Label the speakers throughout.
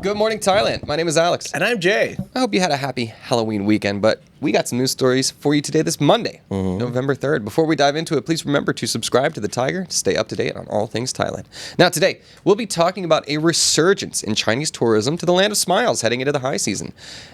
Speaker 1: Good morning, Thailand. My name is Alex.
Speaker 2: And I'm Jay.
Speaker 1: I hope you had a happy Halloween weekend, but we got some news stories for you today, this Monday, November 3rd. Before we dive into it, please remember to subscribe to the Thaiger to stay up to date on all things Thailand. Now, today, we'll be talking about a resurgence in Chinese tourism to the land of smiles heading into the high season.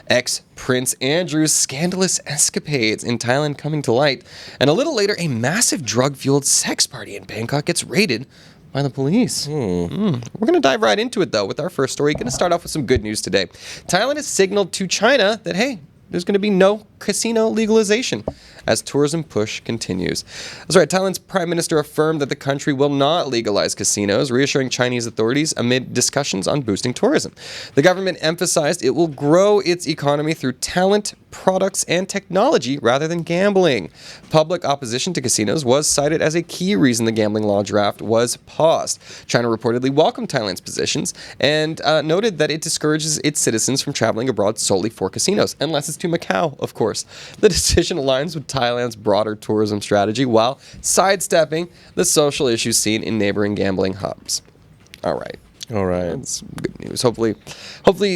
Speaker 1: Ex-Prince Andrew's scandalous escapades in Thailand coming to light. And a little later, a massive drug-fueled sex party in Bangkok gets raided by the police. We're going to dive right into it, though, with our first story. Going to start off with some good news today. Thailand has signaled to China that, hey, there's going to be no casino legalization as tourism push continues. That's right, Thailand's prime minister affirmed that the country will not legalize casinos, reassuring Chinese authorities amid discussions on boosting tourism. The government emphasized it will grow its economy through talent, products, and technology rather than gambling. Public opposition to casinos was cited as a key reason the gambling law draft was paused. China reportedly welcomed Thailand's positions and noted that it discourages its citizens from traveling abroad solely for casinos, unless it's to Macau, of course. The decision aligns with Thailand's broader tourism strategy while sidestepping the social issues seen in neighboring gambling hubs. All right. That's good news. Hopefully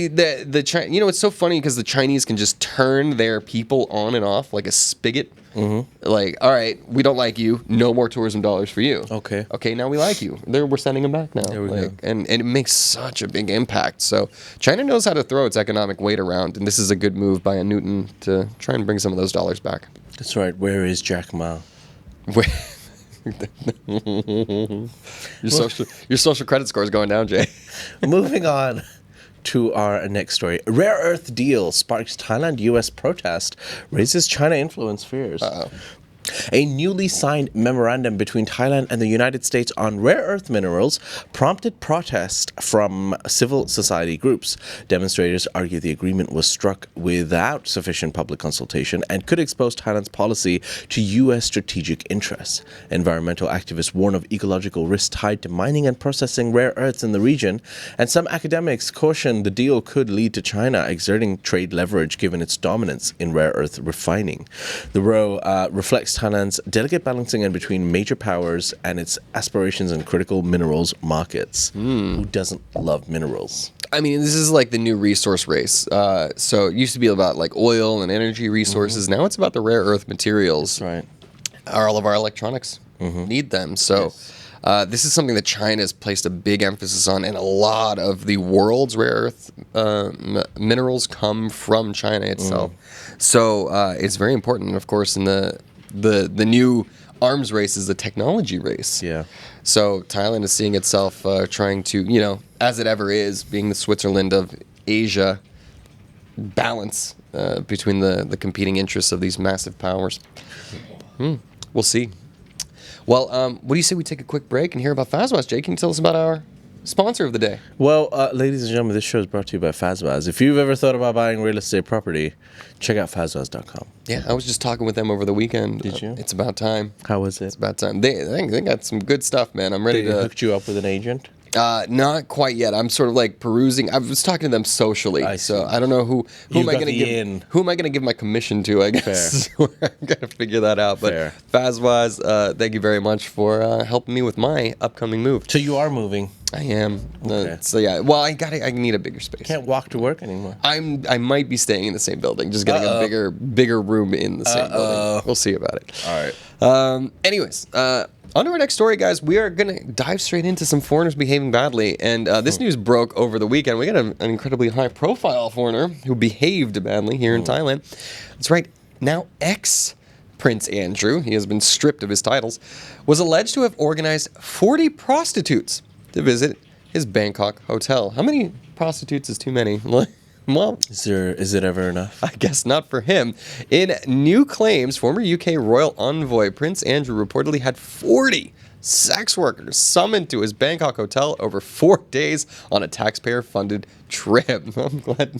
Speaker 1: the China, it's so funny because the Chinese can just turn their people on and off like a spigot. Like, all right, we don't like you. No more tourism dollars for you. Okay, now we like you. We're sending them back now.
Speaker 2: There we go.
Speaker 1: And it makes such a big impact. So China knows how to throw its economic weight around, and this is a good move by a Newton to try and bring some of those dollars back.
Speaker 2: That's right. Where is Jack Ma?
Speaker 1: Your social credit score is going down, Jay.
Speaker 2: Moving on to our next story. Rare earth deal sparks Thailand-US protest, raises China influence fears. A newly signed memorandum between Thailand and the United States on rare earth minerals prompted protest from civil society groups. Demonstrators argue the agreement was struck without sufficient public consultation and could expose Thailand's policy to U.S. strategic interests. Environmental activists warn of ecological risks tied to mining and processing rare earths in the region, and some academics caution the deal could lead to China exerting trade leverage given its dominance in rare earth refining. The row reflects Thailand's delicate balancing in between major powers and its aspirations in critical minerals markets. Who doesn't love minerals?
Speaker 1: I mean, this is like the new resource race. So it used to be about like oil and energy resources. Now it's about the rare earth materials.
Speaker 2: Right.
Speaker 1: All of our electronics need them. So this is something that China has placed a big emphasis on, and a lot of the world's rare earth minerals come from China itself. So it's very important, of course, in the new arms race is the technology race.
Speaker 2: Yeah.
Speaker 1: So Thailand is seeing itself trying to, as it ever is, being the Switzerland of Asia, balance between the competing interests of these massive powers. We'll see. Well, what do you say we take a quick break and hear about Fazwaz? Jay, can you tell us about our sponsor of the day?
Speaker 2: Well, ladies and gentlemen, this show is brought to you by Fazwaz. If you've ever thought about buying real estate property, check out Fazwaz.com.
Speaker 1: Yeah, I was just talking with them over the weekend.
Speaker 2: Did you?
Speaker 1: It's about time.
Speaker 2: How was it?
Speaker 1: It's about time. They got some good stuff, man. I'm ready
Speaker 2: They
Speaker 1: to...
Speaker 2: hooked you up with an agent?
Speaker 1: Not quite yet. I'm sort of like perusing. I was talking to them socially, so I don't know who am I going to give my commission to. I guess I'm going to figure that out. But
Speaker 2: Fair.
Speaker 1: Fazwaz, thank you very much for helping me with my upcoming move.
Speaker 2: So you are moving.
Speaker 1: I am.
Speaker 2: Okay.
Speaker 1: So yeah. Well, I need a bigger space.
Speaker 2: Can't walk to work anymore.
Speaker 1: I might be staying in the same building, just getting a bigger room in the same building. We'll see about it.
Speaker 2: All right.
Speaker 1: Anyways, on to our next story, guys. We are going to dive straight into some foreigners behaving badly. And this news broke over the weekend. We got an incredibly high-profile foreigner who behaved badly here in Thailand. That's right. Now, ex-Prince Andrew, he has been stripped of his titles, was alleged to have organized 40 prostitutes to visit his Bangkok hotel. How many prostitutes is too many? Well,
Speaker 2: is it ever enough?
Speaker 1: I guess not for him. In new claims, former UK royal envoy Prince Andrew reportedly had 40 sex workers summoned to his Bangkok hotel over 4 days on a taxpayer-funded trip. I'm glad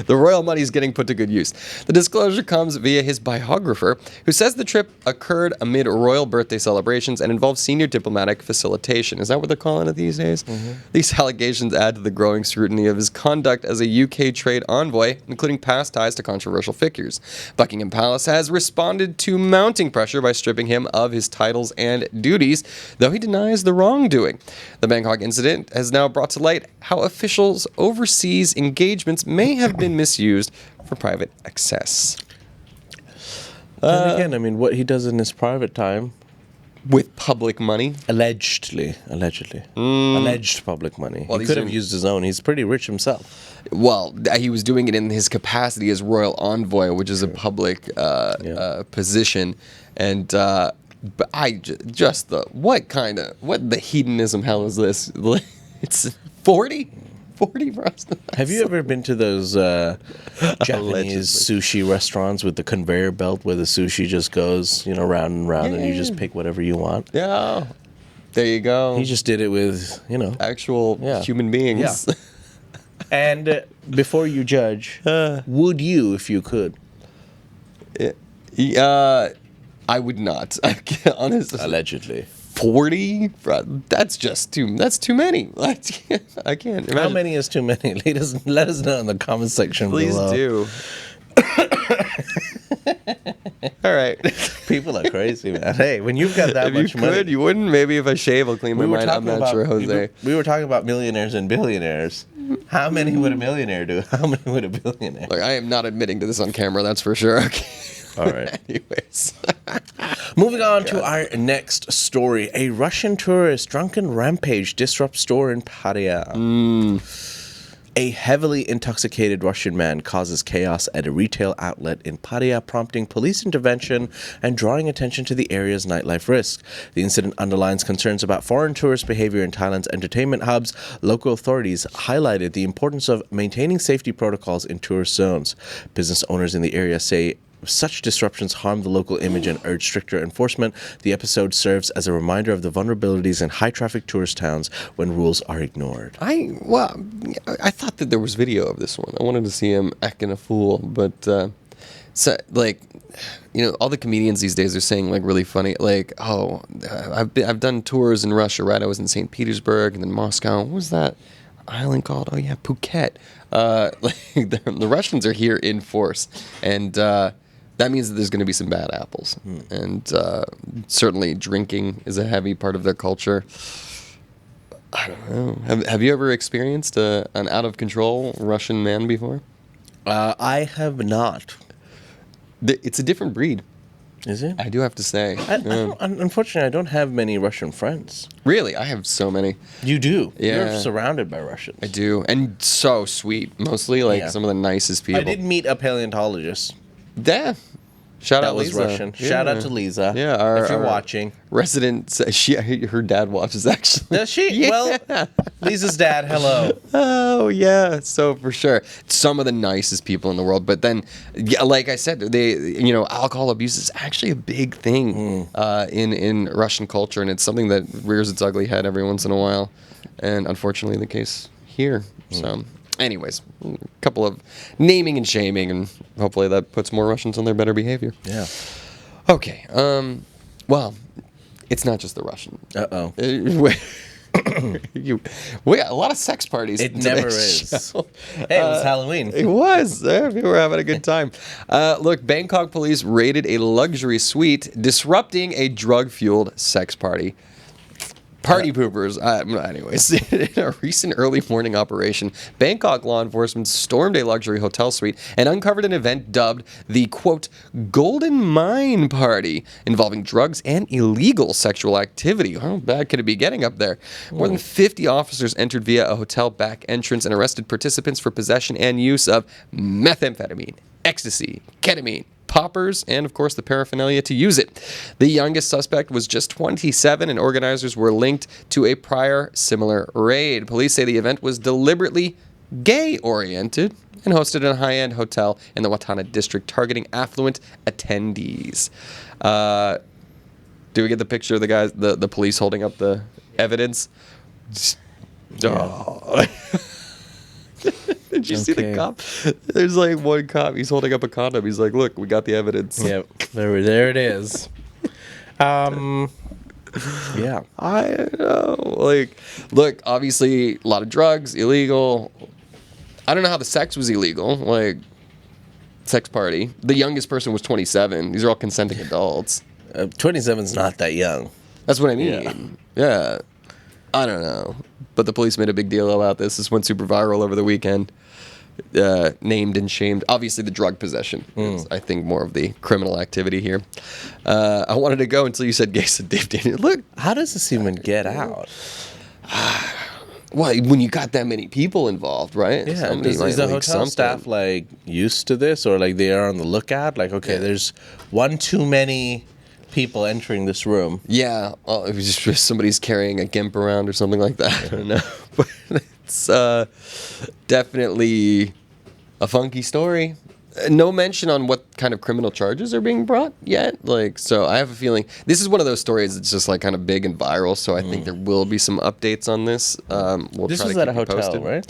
Speaker 1: The royal money is getting put to good use. The disclosure comes via his biographer, who says the trip occurred amid royal birthday celebrations and involved senior diplomatic facilitation. Is that what they're calling it these days? These allegations add to the growing scrutiny of his conduct as a UK trade envoy, including past ties to controversial figures. Buckingham Palace has responded to mounting pressure by stripping him of his titles and duties, though he denies the wrongdoing. The Bangkok incident has now brought to light how officials' overseas engagements may have been misused for private access.
Speaker 2: And again, I mean, what he does in his private time.
Speaker 1: With public money?
Speaker 2: Allegedly. Alleged public money.
Speaker 1: Well,
Speaker 2: he could have used his own. He's pretty rich himself.
Speaker 1: Well, he was doing it in his capacity as royal envoy, which is a public position. And but what the hedonism hell is this? It's 40 for us.
Speaker 2: Have you ever been to those Japanese sushi restaurants with the conveyor belt where the sushi just goes, round and round, and you just pick whatever you want?
Speaker 1: Yeah. There you go.
Speaker 2: He just did it with,
Speaker 1: actual human beings.
Speaker 2: Yeah. And before you judge, would you if you could?
Speaker 1: I would not. Honestly.
Speaker 2: Allegedly.
Speaker 1: 40? That's too many. I can't imagine.
Speaker 2: How many is too many? Let us know in the comment section below.
Speaker 1: Please do. All right.
Speaker 2: People are crazy, man. Hey, when you've got that much money.
Speaker 1: You wouldn't? Maybe if I shave, I'll clean my mind. I'm not sure, Jose.
Speaker 2: We were talking about millionaires and billionaires. How many would a millionaire do? How many would a billionaire?
Speaker 1: Look, I am not admitting to this on camera, that's for sure. Okay.
Speaker 2: All right.
Speaker 1: Anyways.
Speaker 2: Moving on to our next story. A Russian tourist drunken rampage disrupts store in Pattaya. A heavily intoxicated Russian man causes chaos at a retail outlet in Pattaya, prompting police intervention and drawing attention to the area's nightlife risks. The incident underlines concerns about foreign tourist behavior in Thailand's entertainment hubs. Local authorities highlighted the importance of maintaining safety protocols in tourist zones. Business owners in the area say such disruptions harm the local image and urge stricter enforcement. The episode serves as a reminder of the vulnerabilities in high-traffic tourist towns when rules are ignored.
Speaker 1: I thought that there was video of this one. I wanted to see him acting a fool, but all the comedians these days are saying really funny, I've done tours in Russia, right? I was in St. Petersburg and then Moscow. What was that island called? Oh yeah, Phuket. The Russians are here in force, and that means that there's going to be some bad apples. And certainly drinking is a heavy part of their culture. I don't know. Have you ever experienced an out-of-control Russian man before?
Speaker 2: I have not.
Speaker 1: It's a different breed.
Speaker 2: Is it?
Speaker 1: I do have to say.
Speaker 2: Unfortunately, I don't have many Russian friends.
Speaker 1: Really? I have so many.
Speaker 2: You do?
Speaker 1: Yeah.
Speaker 2: You're surrounded by Russians.
Speaker 1: I do. And so sweet. Mostly some of the nicest people.
Speaker 2: I did meet a paleontologist.
Speaker 1: Yeah. Shout out
Speaker 2: was
Speaker 1: Lisa.
Speaker 2: Russian.
Speaker 1: Yeah.
Speaker 2: Shout out to Lisa.
Speaker 1: Yeah,
Speaker 2: if you're watching.
Speaker 1: Resident, her dad watches actually.
Speaker 2: Does she?
Speaker 1: Yeah.
Speaker 2: Well, Lisa's dad, hello.
Speaker 1: Oh yeah, so for sure, some of the nicest people in the world. But then, like I said, alcohol abuse is actually a big thing in Russian culture, and it's something that rears its ugly head every once in a while, and unfortunately, the case here. So. Anyways, a couple of naming and shaming, and hopefully that puts more Russians on their better behavior.
Speaker 2: Yeah.
Speaker 1: Okay. Well, it's not just the Russian.
Speaker 2: Uh-oh.
Speaker 1: We got a lot of sex parties.
Speaker 2: It never is. Hey, it was Halloween.
Speaker 1: It was. People were having a good time. Look, Bangkok police raided a luxury suite, disrupting a drug-fueled sex party. Party poopers. Anyways, in a recent early morning operation, Bangkok law enforcement stormed a luxury hotel suite and uncovered an event dubbed the, quote, Golden Mine Party, involving drugs and illegal sexual activity. How bad could it be getting up there? More than 50 officers entered via a hotel back entrance and arrested participants for possession and use of methamphetamine, ecstasy, ketamine, poppers, and of course the paraphernalia to use it. The youngest suspect was just 27, and organizers were linked to a prior similar raid. Police say the event was deliberately gay-oriented and hosted in a high-end hotel in the Watana district, targeting affluent attendees. Do we get the picture of the guys, the police holding up the evidence? Oh. Did you see the
Speaker 2: Okay.
Speaker 1: cop? There's like one cop. He's holding up a condom. He's like, "Look, we got the evidence."
Speaker 2: Yep, there it is. Yeah.
Speaker 1: I don't know. Like, look, obviously, a lot of drugs, illegal. I don't know how the sex was illegal. Like, sex party. The youngest person was 27. These are all consenting adults.
Speaker 2: 27's not that young.
Speaker 1: That's what I mean. Yeah. I don't know. But the police made a big deal about this. This went super viral over the weekend. Named and shamed. Obviously, the drug possession is, I think, more of the criminal activity here. I wanted to go until you said gay said Dave Daniel. Look,
Speaker 2: How does this even get out?
Speaker 1: well, when you got that many people involved, right?
Speaker 2: Yeah,
Speaker 1: Somebody
Speaker 2: is
Speaker 1: might
Speaker 2: the
Speaker 1: leak
Speaker 2: hotel
Speaker 1: something.
Speaker 2: staff like used to this, or like they are on the lookout? Like, okay, there's one too many people entering this room.
Speaker 1: Yeah, well, it was just somebody's carrying a gimp around or something like that. I don't know, but it's definitely a funky story. No mention on what kind of criminal charges are being brought yet. Like, so I have a feeling this is one of those stories that's just like kind of big and viral. So I think there will be some updates on this. We'll
Speaker 2: This
Speaker 1: try
Speaker 2: was
Speaker 1: to
Speaker 2: at a
Speaker 1: keep you
Speaker 2: hotel,
Speaker 1: posted.
Speaker 2: right?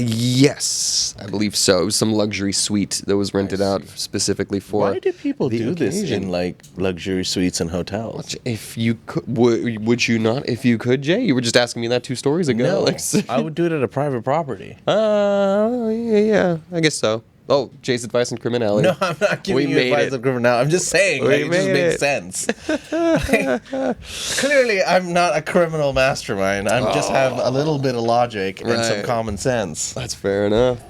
Speaker 1: Yes, I believe so. It was some luxury suite that was rented out specifically for.
Speaker 2: Why do people
Speaker 1: the
Speaker 2: do this
Speaker 1: occasion.
Speaker 2: in like luxury suites and hotels?
Speaker 1: If you could, would you not? If you could, Jay, you were just asking me that 2 stories ago.
Speaker 2: No,
Speaker 1: Like,
Speaker 2: I would do it at a private property.
Speaker 1: yeah, I guess so. Oh, Jay's advice on criminality.
Speaker 2: No, I'm not giving you
Speaker 1: made
Speaker 2: advice
Speaker 1: it.
Speaker 2: on criminal. I'm just saying,
Speaker 1: We
Speaker 2: like, it just
Speaker 1: made
Speaker 2: makes
Speaker 1: it.
Speaker 2: sense. Clearly, I'm not a criminal mastermind. I just have a little bit of logic and some
Speaker 1: Right.
Speaker 2: common sense.
Speaker 1: That's fair enough.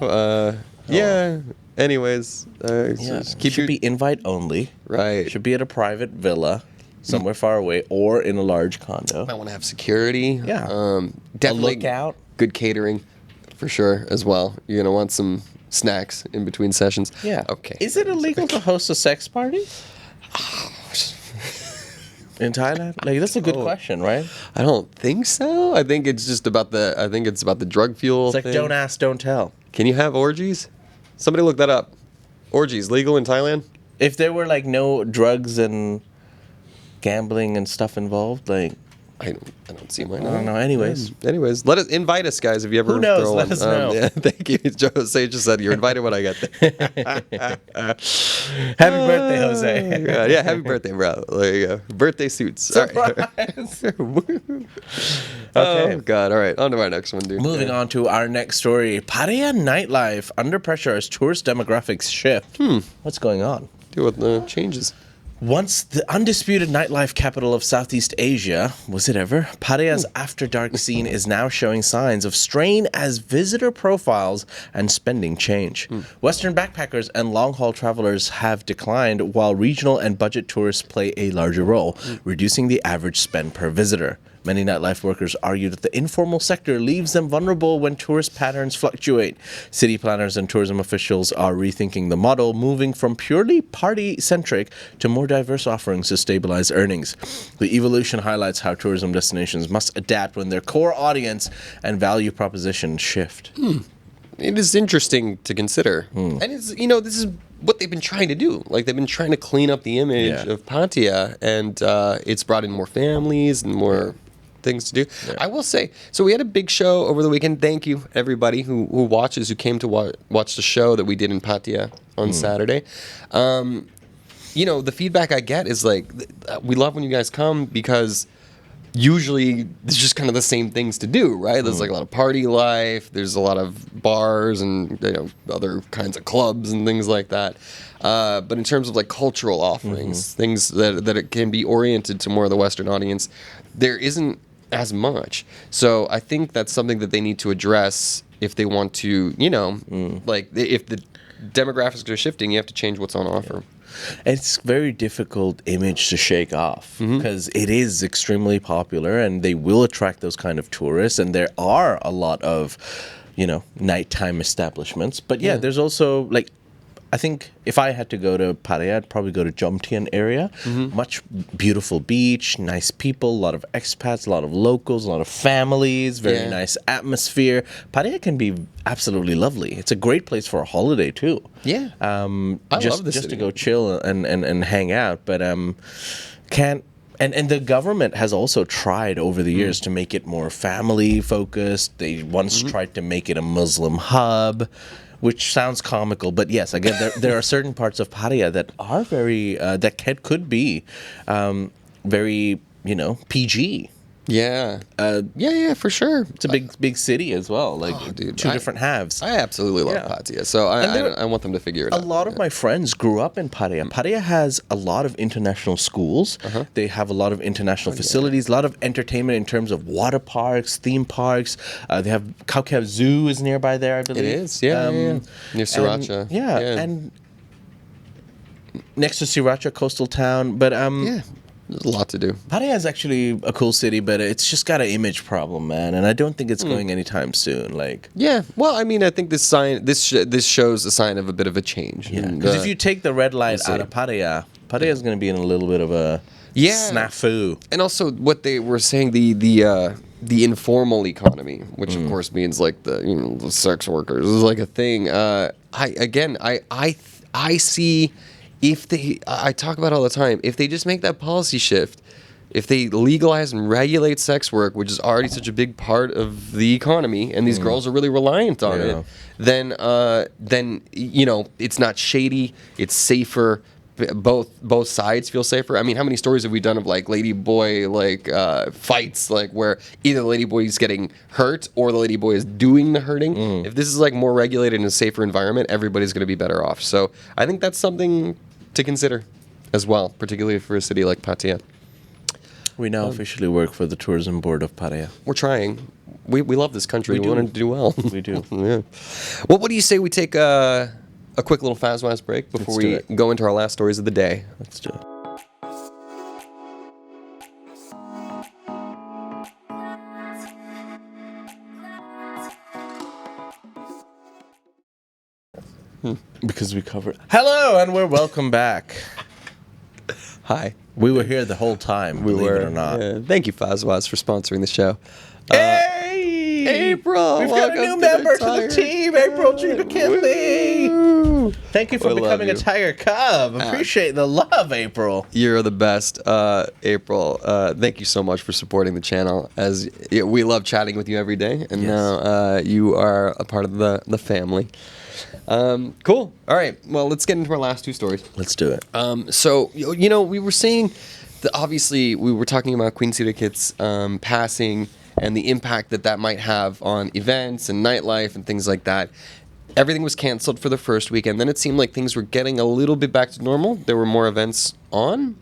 Speaker 1: Yeah. Anyways, just keep
Speaker 2: Should
Speaker 1: your
Speaker 2: be invite only.
Speaker 1: right.
Speaker 2: Should be at a private villa somewhere far away or in a large condo.
Speaker 1: I want to have security.
Speaker 2: Yeah.
Speaker 1: Definitely
Speaker 2: A lookout.
Speaker 1: good catering, for sure as well. You're gonna want some snacks in between sessions.
Speaker 2: Yeah.
Speaker 1: Okay.
Speaker 2: Is it illegal to host a sex party in Thailand? Like, that's a good question, right?
Speaker 1: I don't think so. I think it's just about the. I think it's about the drug fuel.
Speaker 2: It's like
Speaker 1: thing.
Speaker 2: don't ask, don't tell.
Speaker 1: Can you have orgies? Somebody look that up. Orgies legal in Thailand?
Speaker 2: If there were like no drugs and gambling and stuff involved, like,
Speaker 1: I don't see why
Speaker 2: I
Speaker 1: not.
Speaker 2: don't know. Anyways,
Speaker 1: Anyways, let us invite us, guys. If you ever
Speaker 2: Who knows?
Speaker 1: throw
Speaker 2: Let
Speaker 1: one.
Speaker 2: us know.
Speaker 1: Yeah, thank you. Jose just said you're invited when I get there.
Speaker 2: happy birthday, Jose.
Speaker 1: Yeah, happy birthday, bro. There you go. Birthday suits. All right. Oh God. All right. On to our next one, dude.
Speaker 2: Moving on to our next story. Pattaya nightlife under pressure as tourist demographics shift. What's going on?
Speaker 1: Deal with the changes.
Speaker 2: Once the undisputed nightlife capital of Southeast Asia, was it ever? Pattaya's after dark scene is now showing signs of strain as visitor profiles and spending change. Western backpackers and long haul travelers have declined, while regional and budget tourists play a larger role, reducing the average spend per visitor. Many nightlife workers argue that the informal sector leaves them vulnerable when tourist patterns fluctuate. City planners and tourism officials are rethinking the model, moving from purely party-centric to more diverse offerings to stabilize earnings. The evolution highlights how tourism destinations must adapt when their core audience and value proposition shift.
Speaker 1: It is interesting to consider, and it's this is what they've been trying to do. Like they've been trying to clean up the image of Pattaya, and it's brought in more families and more things to do. I will say, so we had a big show over the weekend. Thank you everybody who watches, who came to watch the show that we did in Pattaya on Saturday. The feedback I get is like, we love when you guys come because usually it's just kind of the same things to do, right? There's like a lot of party life. There's a lot of bars and other kinds of clubs and things like that. But in terms of like cultural offerings, things that it can be oriented to more of the Western audience, there isn't as much. So I think that's something that they need to address if they want to, like if the demographics are shifting, you have to change what's on offer.
Speaker 2: It's very difficult image to shake off because it is extremely popular and they will attract those kind of tourists, and there are a lot of nighttime establishments, but there's also like, I think if I had to go to Pattaya, I'd probably go to Jomtien area. Much beautiful beach, nice people, a lot of expats, a lot of locals, a lot of families, very nice atmosphere. Pattaya can be absolutely lovely. It's a great place for a holiday too.
Speaker 1: Yeah.
Speaker 2: I
Speaker 1: love the
Speaker 2: just
Speaker 1: city.
Speaker 2: to go chill and hang out, but can't And the government has also tried over the years to make it more family focused. They once tried to make it a Muslim hub, which sounds comical, but yes, again, there are certain parts of Pattaya that are very could be very PG.
Speaker 1: Yeah. Yeah, for sure.
Speaker 2: It's a big city as well, like
Speaker 1: dude,
Speaker 2: two different halves.
Speaker 1: I absolutely love Pattaya, so I want them to figure it out.
Speaker 2: A lot of my friends grew up in Pattaya. Pattaya has a lot of international schools. They have a lot of international facilities, a lot of entertainment in terms of water parks, theme parks. They have Khao Kea Zoo is nearby there, I believe.
Speaker 1: It is, yeah. Near Sriracha.
Speaker 2: And next to Sriracha, coastal town. But
Speaker 1: there's a lot to do.
Speaker 2: Pattaya is actually a cool city, but it's just got an image problem, man, and I don't think it's going anytime soon. Like,
Speaker 1: well, I mean, I think this shows a sign of a bit of a change.
Speaker 2: Because if you take the red light out of Pattaya is going to be in a little bit of a snafu.
Speaker 1: And also, what they were saying, the informal economy, which of course means like the sex workers, is like a thing. I see. I talk about it all the time, if they just make that policy shift, if they legalize and regulate sex work, which is already such a big part of the economy, and these girls are really reliant on it, then it's not shady, it's safer. Both sides feel safer. I mean, how many stories have we done of like ladyboy fights, like where either the ladyboy is getting hurt or the ladyboy is doing the hurting? If this is like more regulated in a safer environment, everybody's going to be better off. So I think that's something to consider as well, particularly for a city like Pattaya.
Speaker 2: We now officially work for the tourism board of Pattaya.
Speaker 1: We're trying. We love this country. We want to do well.
Speaker 2: We do.
Speaker 1: Yeah. Well, what do you say we take a quick little Fazwaz break before we go into our last stories of the day?
Speaker 2: Let's do it. Because we covered. Hello, and we're welcome back.
Speaker 1: Hi.
Speaker 2: We were here the whole time, believe it or not.
Speaker 1: Yeah. Thank you, Fazwaz, for sponsoring the show.
Speaker 2: Hey!
Speaker 1: April!
Speaker 2: We've got a new member to the team, April G. McKinley! Thank you for becoming a Tiger Cub. Appreciate the love, April.
Speaker 1: You're the best, April. Thank you so much for supporting the channel. As we love chatting with you every day, and now you are a part of the family. Cool. All right. Well, let's get into our last two stories.
Speaker 2: Let's do it.
Speaker 1: So, we were seeing, obviously, we were talking about Queen Sirikit's passing and the impact that might have on events and nightlife and things like that. Everything was canceled for the first weekend. Then it seemed like things were getting a little bit back to normal. There were more events on,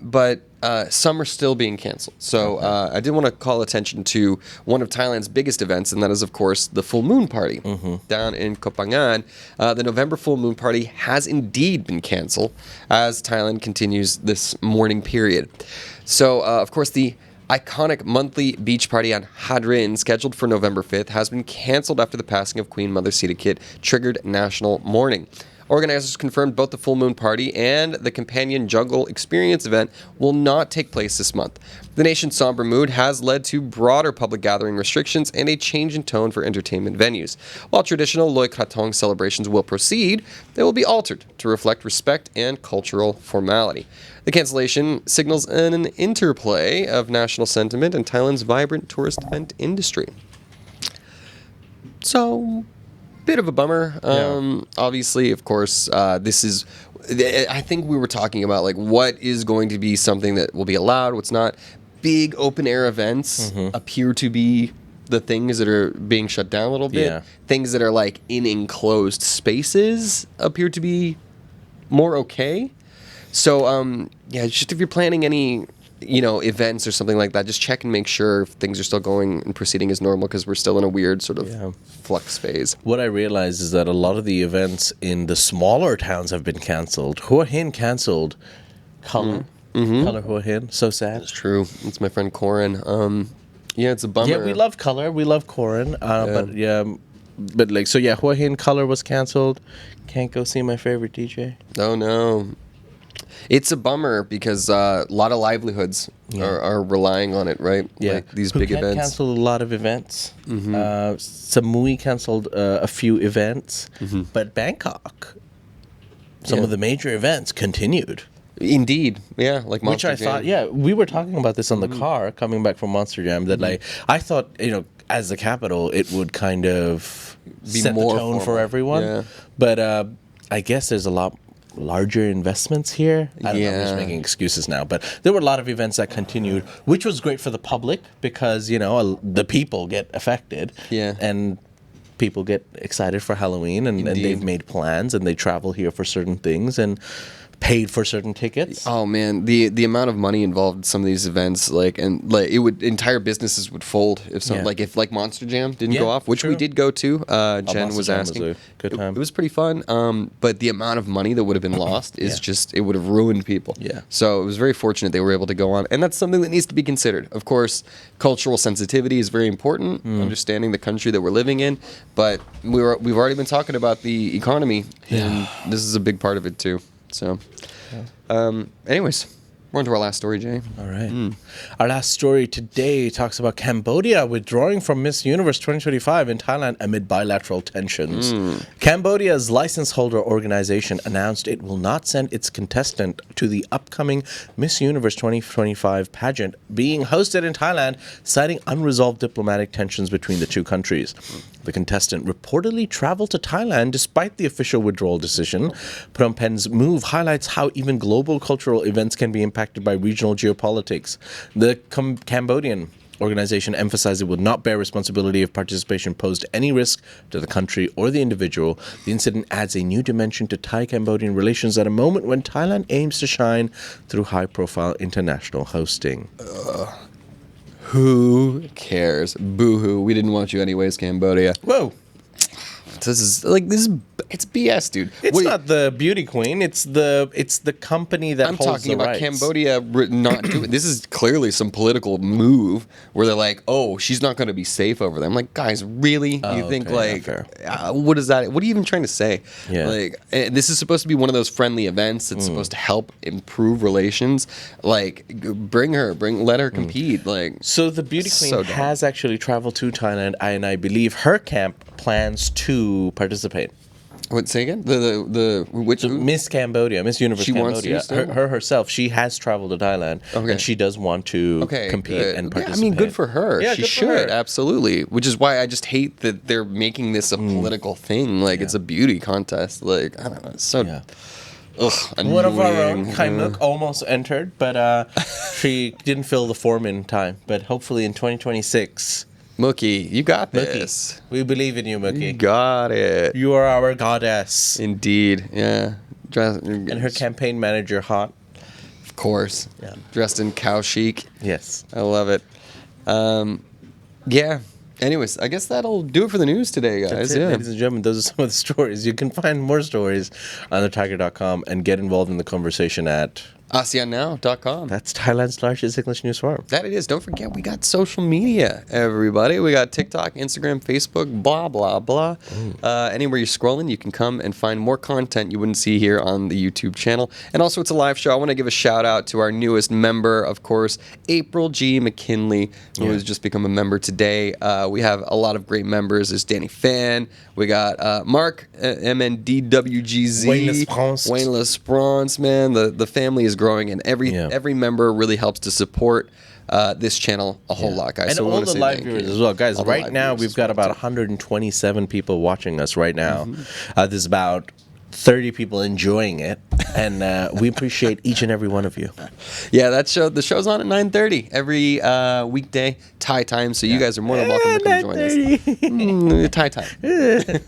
Speaker 1: but some are still being canceled. So I did want to call attention to one of Thailand's biggest events, and that is, of course, the Full Moon Party down in Koh Phangan. The November Full Moon Party has indeed been canceled as Thailand continues this mourning period. So, of course, the iconic monthly beach party on Hadrin, scheduled for November 5th, has been canceled after the passing of Queen Mother Sirikit triggered national mourning. Organizers confirmed both the Full Moon Party and the Companion Jungle Experience event will not take place this month. The nation's somber mood has led to broader public gathering restrictions and a change in tone for entertainment venues. While traditional Loi Krathong celebrations will proceed, they will be altered to reflect respect and cultural formality. The cancellation signals an interplay of national sentiment and Thailand's vibrant tourist event industry. So, bit of a bummer. Obviously, of course, this is, I think we were talking about like what is going to be something that will be allowed, what's not. Big open air events appear to be the things that are being shut down a little bit.
Speaker 2: Yeah.
Speaker 1: Things that are like in enclosed spaces appear to be more okay. So, just if you're planning any, events or something like that, just check and make sure if things are still going and proceeding as normal, because we're still in a weird sort of flux phase.
Speaker 2: What I realized is that a lot of the events in the smaller towns have been canceled. Hua Hin canceled. Color. Color Hua Hin. So sad.
Speaker 1: It's true. It's my friend Corin. It's a bummer.
Speaker 2: Yeah, we love Color. We love Corin. Hua Hin Color was canceled. Can't go see my favorite DJ.
Speaker 1: Oh, no. It's a bummer because a lot of livelihoods are relying on it, right?
Speaker 2: Yeah.
Speaker 1: Like these big events.
Speaker 2: Canceled a lot of events. Samui canceled a few events, but Bangkok, some of the major events continued.
Speaker 1: Indeed, yeah, like
Speaker 2: Which
Speaker 1: Monster
Speaker 2: I
Speaker 1: Jam.
Speaker 2: thought, yeah, we were talking about this on the car coming back from Monster Jam. That like I thought, as the capital, it would kind of set
Speaker 1: more
Speaker 2: the tone for
Speaker 1: formal.
Speaker 2: everyone.
Speaker 1: Yeah.
Speaker 2: But I guess there's a lot larger investments here. I don't know, I'm just
Speaker 1: Yeah.
Speaker 2: making excuses now, but there were a lot of events that continued, which was great for the public because the people get affected.
Speaker 1: Yeah.
Speaker 2: And people get excited for Halloween, and they've made plans, and they travel here for certain things and paid for certain tickets.
Speaker 1: Oh man, the amount of money involved in some of these events, entire businesses would fold if
Speaker 2: Yeah.
Speaker 1: if Monster Jam didn't
Speaker 2: Yeah,
Speaker 1: go off, which we
Speaker 2: true.
Speaker 1: did go to. Jen
Speaker 2: Monster
Speaker 1: was
Speaker 2: Jam was
Speaker 1: asking.
Speaker 2: a good time.
Speaker 1: It was pretty fun. But the amount of money that would have been lost is
Speaker 2: Yeah.
Speaker 1: just, it would have ruined people.
Speaker 2: Yeah.
Speaker 1: So it was very fortunate they were able to go on, and that's something that needs to be considered. Of course, cultural sensitivity is very important, understanding the country that we're living in. But we've already been talking about the economy, and this is a big part of it too. So. Anyways, we're on to our last story, Jay.
Speaker 2: All right. Our last story today talks about Cambodia withdrawing from Miss Universe 2025 in Thailand amid bilateral tensions. Cambodia's license holder organization announced it will not send its contestant to the upcoming Miss Universe 2025 pageant being hosted in Thailand, citing unresolved diplomatic tensions between the two countries. The contestant reportedly traveled to Thailand despite the official withdrawal decision. Phnom Penh's move highlights how even global cultural events can be impacted by regional geopolitics. The Cambodian organization emphasized it would not bear responsibility if participation posed any risk to the country or the individual. The incident adds a new dimension to Thai-Cambodian relations at a moment when Thailand aims to shine through high-profile international hosting.
Speaker 1: Who cares? Boo-hoo. We didn't want you anyways, Cambodia.
Speaker 2: Whoa.
Speaker 1: It's BS, dude.
Speaker 2: It's not the beauty queen. It's the company that
Speaker 1: I'm
Speaker 2: holds
Speaker 1: talking
Speaker 2: the
Speaker 1: about
Speaker 2: rights.
Speaker 1: Cambodia not doing. This is clearly some political move where they're like, "Oh, she's not going to be safe over there." I'm like, guys, really? You think
Speaker 2: okay, yeah, fair.
Speaker 1: what is that? What are you even trying to say?
Speaker 2: Yeah.
Speaker 1: This is supposed to be one of those friendly events that's supposed to help improve relations. Let her compete.
Speaker 2: So the beauty queen
Speaker 1: So dumb.
Speaker 2: has actually traveled to Thailand, and I believe her camp plans to participate.
Speaker 1: What? Say again? Which?
Speaker 2: Miss Cambodia, Miss Universe
Speaker 1: She wants
Speaker 2: Cambodia,
Speaker 1: to still?
Speaker 2: her herself, she has traveled to Thailand,
Speaker 1: Okay.
Speaker 2: and she does want to
Speaker 1: Okay,
Speaker 2: compete
Speaker 1: good.
Speaker 2: and
Speaker 1: Yeah,
Speaker 2: participate.
Speaker 1: I mean, good for her.
Speaker 2: Yeah,
Speaker 1: She
Speaker 2: good for
Speaker 1: should,
Speaker 2: her.
Speaker 1: absolutely. Which is why I just hate that they're making this a political thing. It's a beauty contest. I don't know. It's so.
Speaker 2: Yeah.
Speaker 1: Ugh,
Speaker 2: One of our
Speaker 1: annoying.
Speaker 2: own, Kaimuk, almost entered, but she didn't fill the form in time. But hopefully in 2026,
Speaker 1: Mookie, you got
Speaker 2: Mookie,
Speaker 1: this.
Speaker 2: we believe in you,
Speaker 1: You
Speaker 2: Mookie.
Speaker 1: got it.
Speaker 2: You are our goddess.
Speaker 1: Indeed. Yeah.
Speaker 2: And her campaign manager, hot.
Speaker 1: Of course.
Speaker 2: Yeah.
Speaker 1: Dressed in cow chic.
Speaker 2: Yes.
Speaker 1: I love it. Yeah. Anyways, I guess that'll do it for the news today, guys.
Speaker 2: That's it, ladies and gentlemen. Those are some of the stories. You can find more stories on thetiger.com and get involved in the conversation at...
Speaker 1: ASEANnow.com.
Speaker 2: That's Thailand's largest English news forum.
Speaker 1: That it is. Don't forget, we got social media, everybody. We got TikTok, Instagram, Facebook, blah, blah, blah. Anywhere you're scrolling, you can come and find more content you wouldn't see here on the YouTube channel. And also, it's a live show. I want to give a shout out to our newest member, of course, April G. McKinley, who has just become a member today. We have a lot of great members. There's Danny Fan. We got Mark, MNDWGZ.
Speaker 2: Wayne Lesprance.
Speaker 1: Wayne Lesprance, man. The family is growing, and every member really helps to support this channel a whole lot, guys.
Speaker 2: And
Speaker 1: so we
Speaker 2: all
Speaker 1: wanna
Speaker 2: the
Speaker 1: say
Speaker 2: live
Speaker 1: thank
Speaker 2: viewers
Speaker 1: you.
Speaker 2: as well. Guys,
Speaker 1: All the
Speaker 2: right
Speaker 1: live
Speaker 2: now
Speaker 1: viewers
Speaker 2: we've
Speaker 1: as
Speaker 2: got
Speaker 1: well,
Speaker 2: about
Speaker 1: too.
Speaker 2: 127 people watching us right now. There's about 30 people enjoying it, and we appreciate each and every one of you.
Speaker 1: Yeah, the show's on at 9:30 every weekday Thai time, so you guys are more than welcome to come join us. Thai time.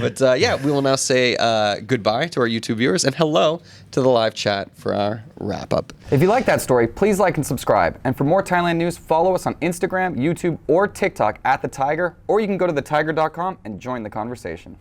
Speaker 1: But we will now say goodbye to our YouTube viewers and hello to the live chat for our wrap up.
Speaker 3: If you like that story, please like and subscribe. And for more Thailand news, follow us on Instagram, YouTube, or TikTok at The Thaiger, or you can go to thetiger.com and join the conversation.